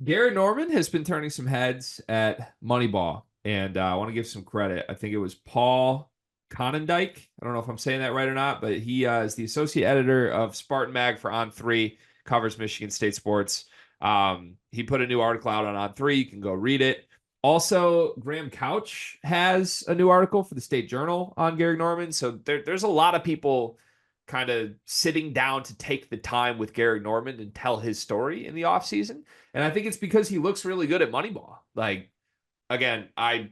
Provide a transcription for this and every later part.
Gehrig Normand has been turning some heads at Moneyball, and I want to give some credit. I think it was Paul Conendike. I don't know if I'm saying that right or not, but he is the associate editor of Spartan Mag for On3, covers Michigan State sports. He put a new article out on On3. You can go read it. Also, Graham Couch has a new article for the State Journal on Gehrig Normand. So there's a lot of people kind of sitting down to take the time with Gehrig Normand and tell his story in the offseason. And I think it's because he looks really good at Moneyball. Like, again, I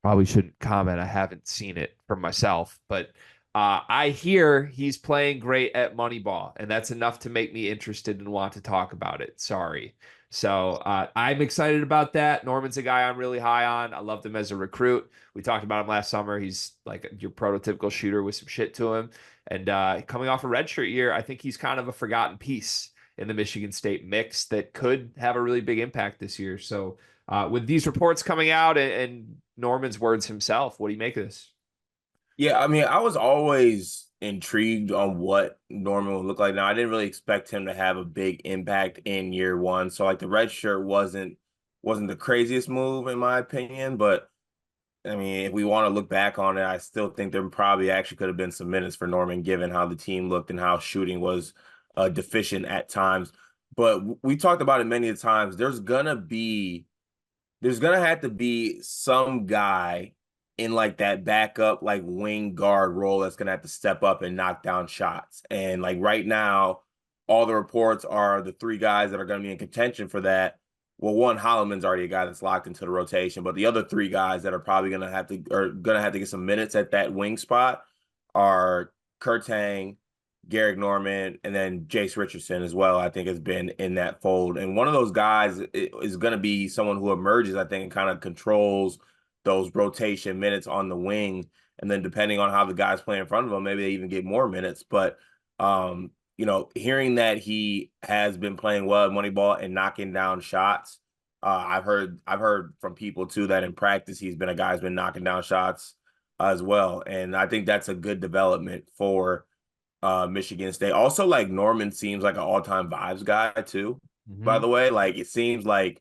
probably shouldn't comment. I haven't seen it for myself, but I hear he's playing great at Moneyball, and that's enough to make me interested and want to talk about it. Sorry. So I'm excited about that. Norman's a guy I'm really high on. I loved him as a recruit. We talked about him last summer. He's like your prototypical shooter with some shit to him. And coming off a redshirt year, I think he's kind of a forgotten piece in the Michigan State mix that could have a really big impact this year. So with these reports coming out and Norman's words himself, what do you make of this? Yeah, I mean, I was always intrigued on what Norman would look like. Now, I didn't really expect him to have a big impact in year one. So like the red shirt wasn't the craziest move in my opinion, but I mean, if we want to look back on it, I still think there probably actually could have been some minutes for Norman given how the team looked and how shooting was deficient at times. But we talked about it many times. There's gonna have to be some guy in like that backup like wing guard role that's gonna have to step up and knock down shots. And like right now, all the reports are the three guys that are gonna be in contention for that. Well, one, Holloman's already a guy that's locked into the rotation, but the other three guys that are probably gonna have to get some minutes at that wing spot are Kurtang, Gehrig Normand, and then Jace Richardson as well, I think has been in that fold. And one of those guys is going to be someone who emerges, I think, and kind of controls those rotation minutes on the wing. And then depending on how the guys play in front of him, maybe they even get more minutes. But, hearing that he has been playing well at Moneyball and knocking down shots, I've heard from people too that in practice he's been a guy who's been knocking down shots as well. And I think that's a good development for Michigan State. Also, like Norman seems like an all-time vibes guy too. By Mm-hmm. the way, like it seems like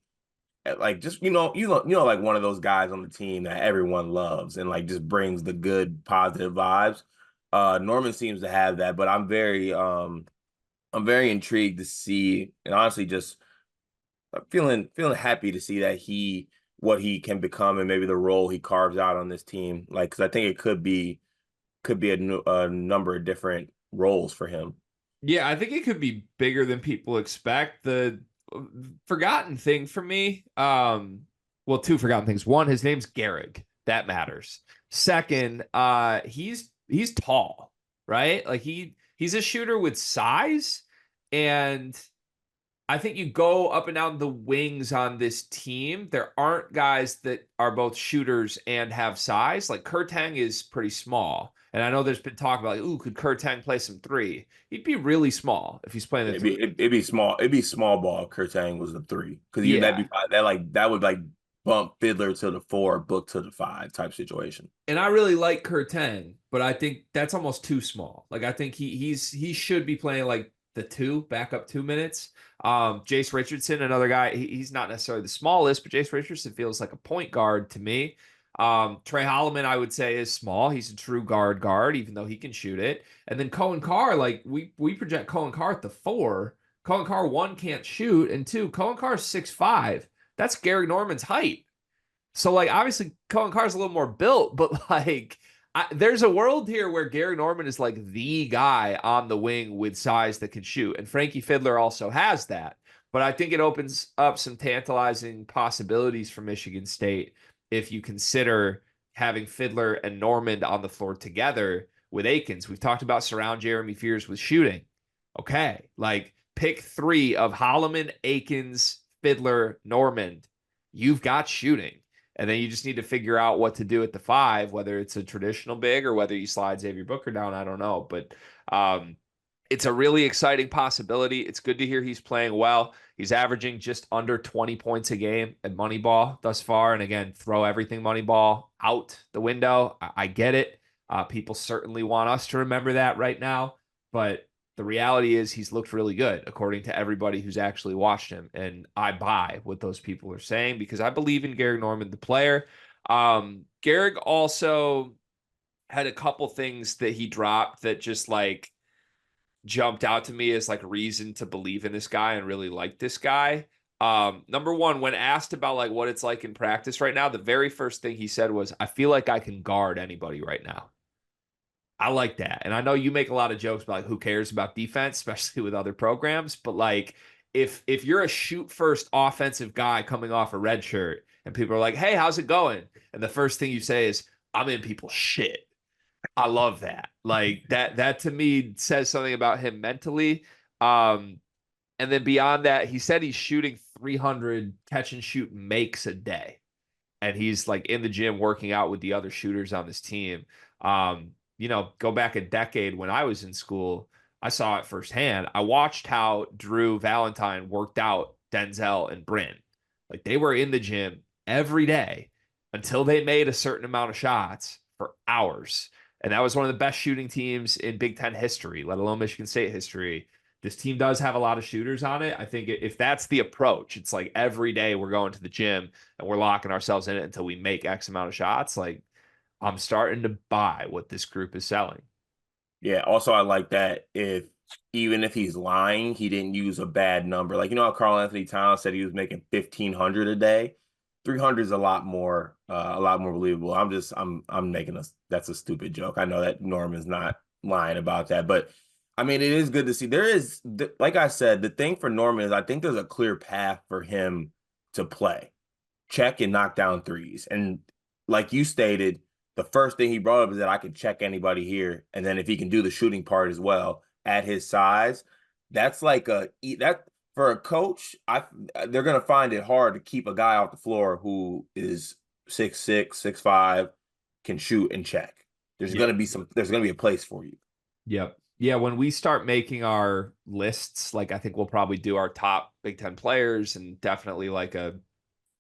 just like one of those guys on the team that everyone loves and like just brings the good positive vibes. Norman seems to have that, but I'm very intrigued to see and honestly just feeling happy to see that what he can become and maybe the role he carves out on this team. Like, because I think it could be a number of different roles for him. Yeah, I think it could be bigger than people expect. The forgotten thing for me, well, two forgotten things. One, his name's Gehrig. That matters. Second, he's tall, right? Like he's a shooter with size, and I think you go up and down the wings on this team. There aren't guys that are both shooters and have size. Like Kurtang is pretty small. And I know there's been talk about, like, ooh, could Kurtang play some three? He'd be really small if he's playing the It'd be three. it'd be small. It'd be small ball. If Kurtang was the three because that'd Yeah. be that would like bump Fiddler to the four, Book to the five type situation. And I really like Kurtang, but I think that's almost too small. Like I think he should be playing like the two, backup 2 minutes. Jace Richardson, another guy, he's not necessarily the smallest, but Jace Richardson feels like a point guard to me. Trey Holloman, I would say, is small. He's a true guard, even though he can shoot it. And then Cohen Carr, like we project Cohen Carr at the four. Cohen Carr, one, can't shoot, and two, Cohen Carr's 6'5". That's Gehrig Normand's height. So, like, obviously, Cohen Carr's a little more built, but like, there's a world here where Gehrig Normand is like the guy on the wing with size that can shoot, and Frankie Fiddler also has that. But I think it opens up some tantalizing possibilities for Michigan State if you consider having Fiddler and Normand on the floor together with Akins. We've talked about surround Jeremy Fears with shooting. Okay, like pick three of Holloman, Akins, Fiddler, Normand. You've got shooting. And then you just need to figure out what to do at the five, whether it's a traditional big or whether you slide Xavier Booker down. I don't know. But it's a really exciting possibility. It's good to hear he's playing well. He's averaging just under 20 points a game at Moneyball thus far. And again, throw everything Moneyball out the window. I get it. People certainly want us to remember that right now. But The reality is he's looked really good according to everybody who's actually watched him. And I buy what those people are saying because I believe in Gehrig Normand, the player. Gehrig also had a couple things that he dropped that just like jumped out to me as like reason to believe in this guy and really like this guy. Number one, when asked about like what it's like in practice right now, the very first thing he said was, I feel like I can guard anybody right now. I like that. And I know you make a lot of jokes about like who cares about defense, especially with other programs, but like if you're a shoot first offensive guy coming off a red shirt and people are like, "Hey, how's it going?" and the first thing you say is, "I'm in people's shit." I love that. Like that to me says something about him mentally. Um and then beyond that, he said he's shooting 300 catch and shoot makes a day, and he's like in the gym working out with the other shooters on this team. Go back a decade when I was in school, I saw it firsthand. I watched how Drew Valentine worked out Denzel and Bryn. Like they were in the gym every day until they made a certain amount of shots for hours. And that was one of the best shooting teams in Big Ten history, let alone Michigan State history. This team does have a lot of shooters on it. I think if that's the approach, it's like every day we're going to the gym and we're locking ourselves in it until we make X amount of shots. Like I'm starting to buy what this group is selling. Yeah. Also, I like that if even if he's lying, he didn't use a bad number. Like, you know how Carl Anthony Towns said he was making 1,500 a day. 300 is a lot more believable. I'm making that's a stupid joke. I know that Norman's not lying about that, but I mean, it is good to see. Like I said, the thing for Norman is I think there's a clear path for him to play, check and knock down threes. And like you stated, the first thing he brought up is that I could check anybody here. And then if he can do the shooting part as well at his size, that's like that for a coach, they're gonna find it hard to keep a guy off the floor who is 6'6", 6'5", can shoot and check. Yep. There's gonna be a place for you. Yep. Yeah. When we start making our lists, like I think we'll probably do our top Big Ten players and definitely like a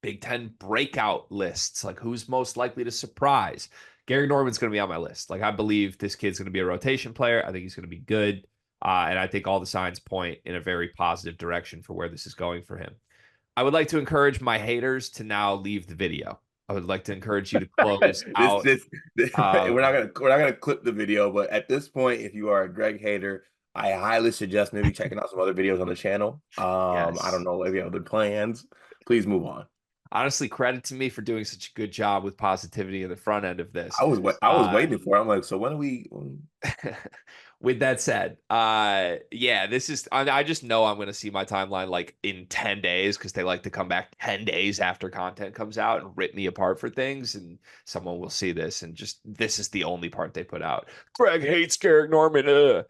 Big Ten breakout lists, like who's most likely to surprise. Gehrig Normand's going to be on my list. Like I believe this kid's going to be a rotation player. I think he's going to be good. And I think all the signs point in a very positive direction for where this is going for him. I would like to encourage my haters to now leave the video. I would like to encourage you to close out. We're not gonna clip the video, but at this point, if you are a Greg hater, I highly suggest maybe checking out some other videos on the channel. I don't Yes. know if you have other plans. Please move on. Honestly, credit to me for doing such a good job with positivity in the front end of this. I was waiting for it. I'm like, so when are we? With that said, yeah, this is, I just know I'm going to see my timeline like in 10 days because they like to come back 10 days after content comes out and rip me apart for things. And someone will see this and just, this is the only part they put out. Greg hates Gehrig Normand.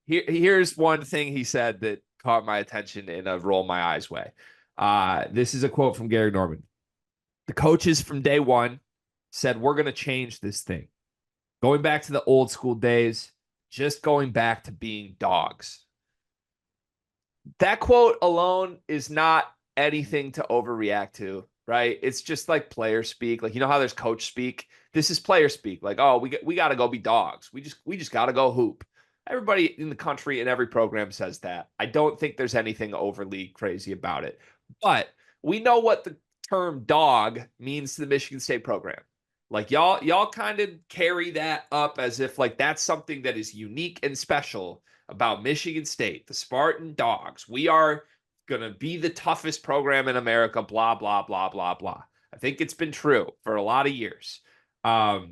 Here's one thing he said that caught my attention in a roll my eyes way. This is a quote from Gehrig Normand. The coaches from day one said, we're going to change this thing. Going back to the old school days, just going back to being dogs. That quote alone is not anything to overreact to, right? It's just like player speak. Like, you know how there's coach speak? This is player speak. Like, oh, we got to go be dogs. We just got to go hoop. Everybody in the country and every program says that. I don't think there's anything overly crazy about it. But we know what the term dog means to the Michigan State program. Like y'all kind of carry that up as if like that's something that is unique and special about Michigan State, the Spartan Dogs. We are going to be the toughest program in America, blah, blah, blah, blah, blah. I think it's been true for a lot of years. I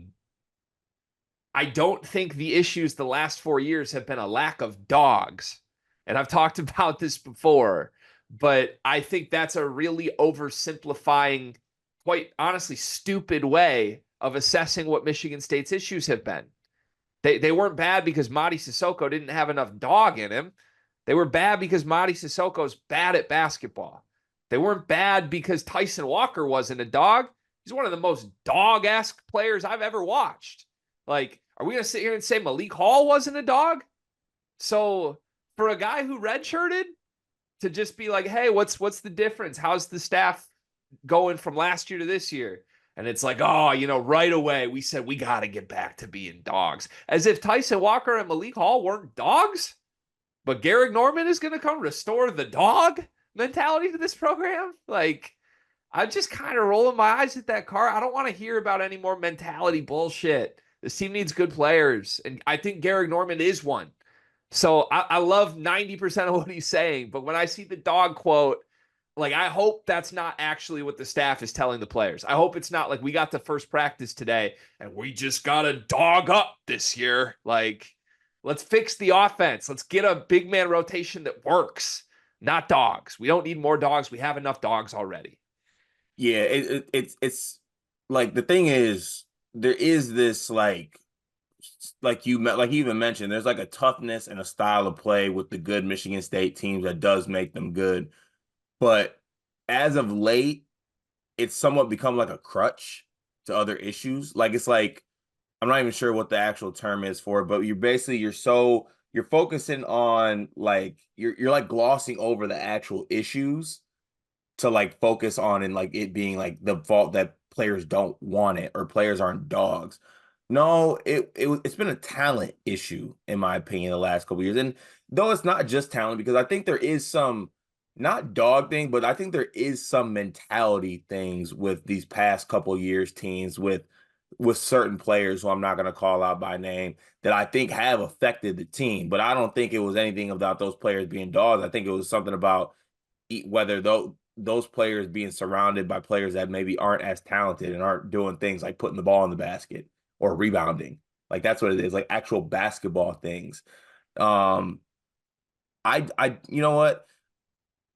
don't think the issues the last 4 years have been a lack of dogs. And I've talked about this before, but I think that's a really oversimplifying, quite honestly, stupid way of assessing what Michigan State's issues have been. They weren't bad because Mady Sissoko didn't have enough dog in him. They were bad because Mady Sissoko's bad at basketball. They weren't bad because Tyson Walker wasn't a dog. He's one of the most dog-esque players I've ever watched. Like, are we going to sit here and say Malik Hall wasn't a dog? So for a guy who redshirted to just be like, hey, what's the difference? How's the staff going from last year to this year? And it's like, oh, right away we said we got to get back to being dogs. As if Tyson Walker and Malik Hall weren't dogs. But Gehrig Normand is going to come restore the dog mentality to this program. Like, I'm just kind of rolling my eyes at that car. I don't want to hear about any more mentality bullshit. This team needs good players. And I think Gehrig Normand is one. So I love 90% of what he's saying. But when I see the dog quote, like, I hope that's not actually what the staff is telling the players. I hope it's not like we got the first practice today and we just got to dog up this year. Like, let's fix the offense. Let's get a big man rotation that works, not dogs. We don't need more dogs. We have enough dogs already. Yeah, it's like the thing is there is this like you even mentioned, there's like a toughness and a style of play with the good Michigan State teams that does make them good. But as of late, it's somewhat become like a crutch to other issues. Like it's like I'm not even sure what the actual term is for it, but you're focusing on like you're like glossing over the actual issues to like focus on and like it being like the fault that players don't want it or players aren't dogs. No, it's been a talent issue in my opinion the last couple years. And though it's not just talent, because I think there is some not dog thing, but I think there is some mentality things with these past couple years teams with certain players who I'm not going to call out by name that I think have affected the team. But I don't think it was anything about those players being dogs. I think it was something about whether those players being surrounded by players that maybe aren't as talented and aren't doing things like putting the ball in the basket or rebounding. Like that's what it is, like actual basketball things. You know what?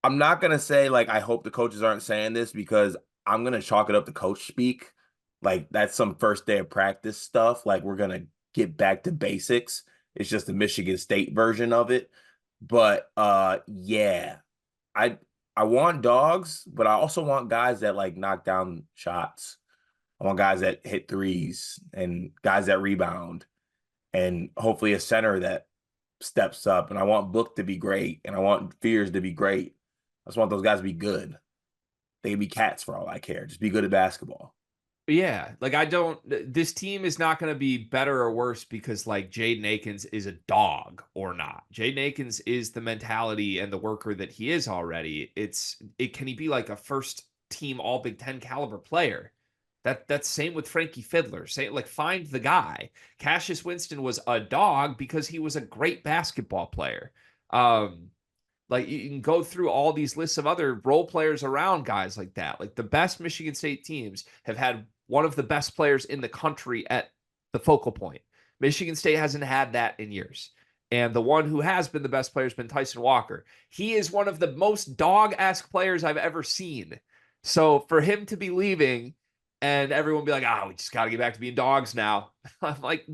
I'm not gonna say like I hope the coaches aren't saying this because I'm gonna chalk it up to coach speak. Like that's some first day of practice stuff. Like we're gonna get back to basics. It's just the Michigan State version of it. But yeah, I I want dogs, but I also want guys that like knock down shots. I want guys that hit threes and guys that rebound and hopefully a center that steps up. And I want Book to be great and I want Fears to be great. I just want those guys to be good. They can be cats for all I care. Just be good at basketball. Yeah, like I don't. This team is not going to be better or worse because like Jaden Akins is a dog or not. Jaden Akins is the mentality and the worker that he is already. Can he be like a first team All Big Ten caliber player? That's same with Frankie Fiddler. Say like find the guy. Cassius Winston was a dog because he was a great basketball player. Like you can go through all these lists of other role players around guys like that. Like the best Michigan State teams have had one of the best players in the country at the focal point. Michigan State hasn't had that in years. And the one who has been the best player has been Tyson Walker. He is one of the most dog-esque players I've ever seen. So for him to be leaving and everyone be like, we just got to get back to being dogs now. I'm like,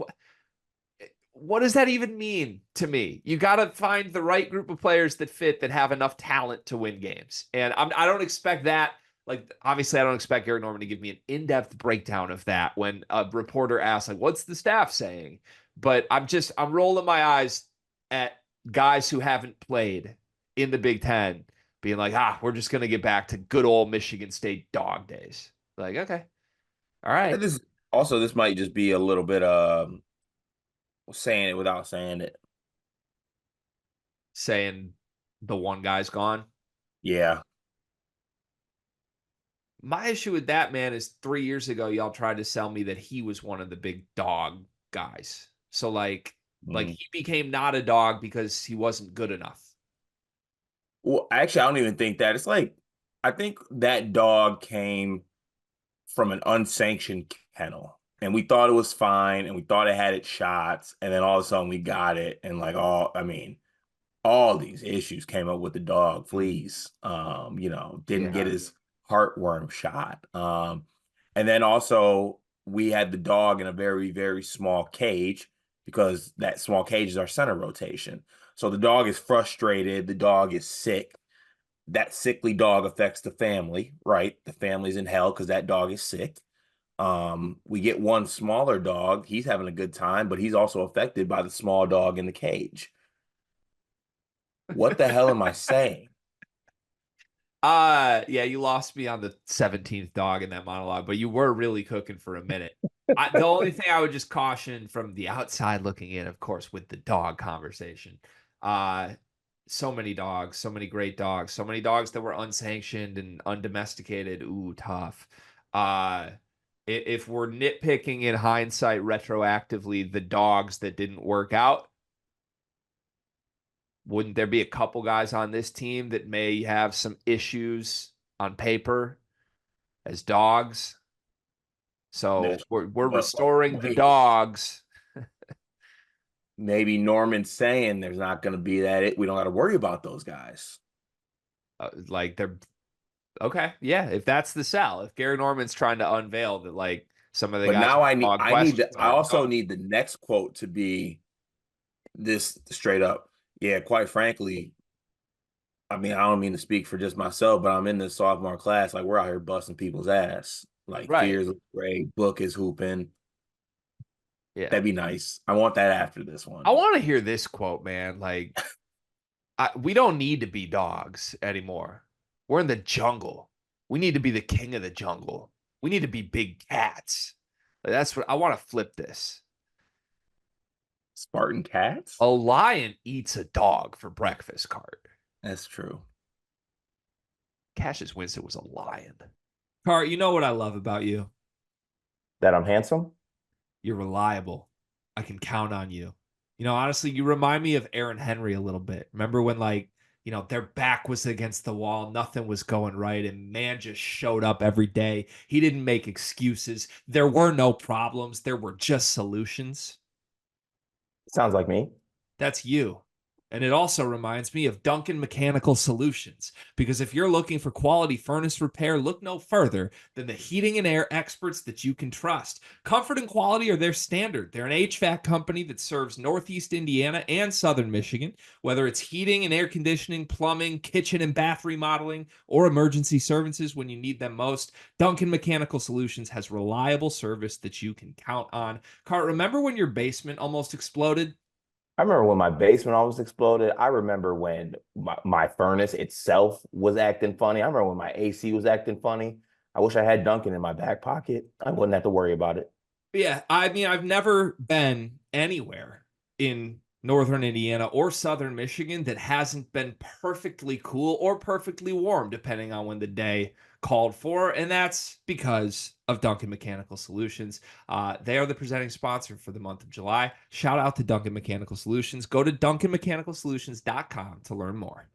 what does that even mean to me? You got to find the right group of players that fit, that have enough talent to win games. And I don't expect that. Like, obviously, I don't expect Gehrig Normand to give me an in-depth breakdown of that when a reporter asks, like, what's the staff saying? But I'm rolling my eyes at guys who haven't played in the Big Ten being like, we're just going to get back to good old Michigan State dog days. Like, okay. All right. And this might just be a little bit saying it without saying it. Saying the one guy's gone. Yeah. My issue with that, man, is 3 years ago, y'all tried to sell me that he was one of the big dog guys. So like he became not a dog because he wasn't good enough. Well, actually, I don't even think that. It's like I think that dog came from an unsanctioned kennel, and we thought it was fine, and we thought it had its shots, and then all of a sudden we got it, and like all these issues came up with the dog, fleas, didn't get his heartworm shot. And then also we had the dog in a very, very small cage because that small cage is our center rotation. So the dog is frustrated. The dog is sick. That sickly dog affects the family, right? The family's in hell because that dog is sick. We get one smaller dog. He's having a good time, but he's also affected by the small dog in the cage. What the hell am I saying? Yeah, you lost me on the 17th dog in that monologue, but you were really cooking for a minute. The only thing I would just caution from the outside looking in, of course, with the dog conversation, uh, so many dogs, so many great dogs, so many dogs that were unsanctioned and undomesticated. Ooh, tough. If we're nitpicking in hindsight retroactively, the dogs that didn't work out, wouldn't there be a couple guys on this team that may have some issues on paper as dogs? So That's, we're but restoring the dogs. maybe Norman's saying there's not going to be we don't got to worry about those guys. Like they're okay, yeah. If that's the sell, if Gehrig Normand's trying to unveil that, like some of the But guys now with dog questions I aren't also dogs. need the next quote to be this straight up. Yeah, quite frankly, I mean, I don't mean to speak for just myself, but I'm in this sophomore class. Like, we're out here busting people's ass. Like, Right. Fears is great. Book is hooping. Yeah. That'd be nice. I want that after this I one. want to hear this quote, man. Like, we don't need to be dogs anymore. We're in the jungle. We need to be the king of the jungle. We need to be big cats. Like, that's what I want to flip this. Spartan Cats? A lion eats a dog for breakfast, Cart. That's true. Cassius Winston was a lion. Cart, you know what I love about you? That I'm handsome? You're reliable. I can count on you. Honestly, you remind me of Aaron Henry a little bit. Remember when, like, their back was against the wall, nothing was going right, and man just showed up every day. He didn't make excuses. There were no problems, there were just solutions. Sounds like me. That's you. And it also reminds me of Duncan Mechanical Solutions, because if you're looking for quality furnace repair, look no further than the heating and air experts that you can trust. Comfort and quality are their standard. They're an HVAC company that serves Northeast Indiana and Southern Michigan, whether it's heating and air conditioning, plumbing, kitchen and bath remodeling, or emergency services when you need them most. Duncan Mechanical Solutions has reliable service that you can count on. Cart, remember when your basement almost exploded? I remember when my basement almost exploded. I remember when my furnace itself was acting funny. I remember when my AC was acting funny. I wish I had Duncan in my back pocket. I wouldn't have to worry about it. Yeah, I mean, I've never been anywhere in northern Indiana or southern Michigan that hasn't been perfectly cool or perfectly warm, depending on when the day called for. And that's because of Duncan Mechanical Solutions. They are the presenting sponsor for the month of July. Shout out to Duncan Mechanical Solutions. Go to duncanmechanicalsolutions.com to learn more.